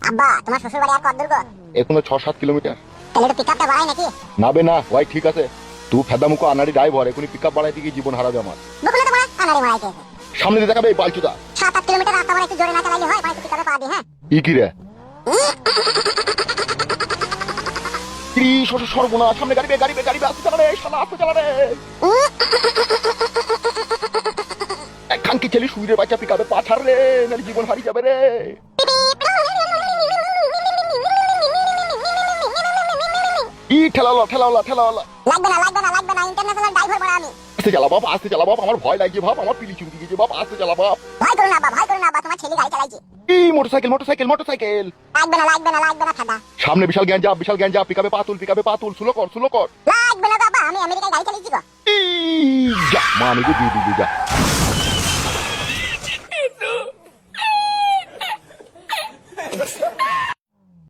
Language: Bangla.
আব্বা তোমার শ্বশুর বাড়ি আর কত দূর গো? এখনো 6-7 কিলোমিটার। তাহলে একটু পিকআপটা বাড়াই নাকি? না বে না, ওয়াই ঠিক আছে। তুই ফেদামুকো আনাড়ি ড্রাইভার, এখনই পিকআপ বাড়াইতে গিয়ে জীবন হারাবে আমার। বকুলে তো মারা আনারে মারাইতে। সামনে দিয়ে দেখাবে এই বালচুদা। 7-8 কিলোমিটার রাস্তা মানে একটু জোরে না চালাইলে হয়, মানে একটু পিকআপে পা দি। হ্যাঁ ই কি রে কি সর্বনা, সামনে গাড়ি বে আস্তে চালা রে শালা, আস্তে চালা রে। এক খানকি ছেলে শুইরে বাচ্চা পিকআপে পাঠার রে, নালে জীবন হারিয়ে যাবে রে। ই ঠেলাওলা লাগবে না ইন্টারন্যাশনাল ড্রাইভার বড় আমি। আস্তে চালা বাপ, আমার ভয় লাগছে বাপ, আমার পিলি চুমকি গেছে বাপ, আস্তে চালা বাপ। ভয় করো না আব্বা তোমার ছেলে গাড়ি চালাইছে। ই মোটরসাইকেল লাগবে না ফাদা। সামনে বিশাল গ্যাঞ্জা পিকআপে পাতুল স্লো কর। লাগবে না বাবা, আমি আমেরিকায় গাড়ি চালাইছি গো। ই যা মা, আমি তো দিয়ে দিবি যা।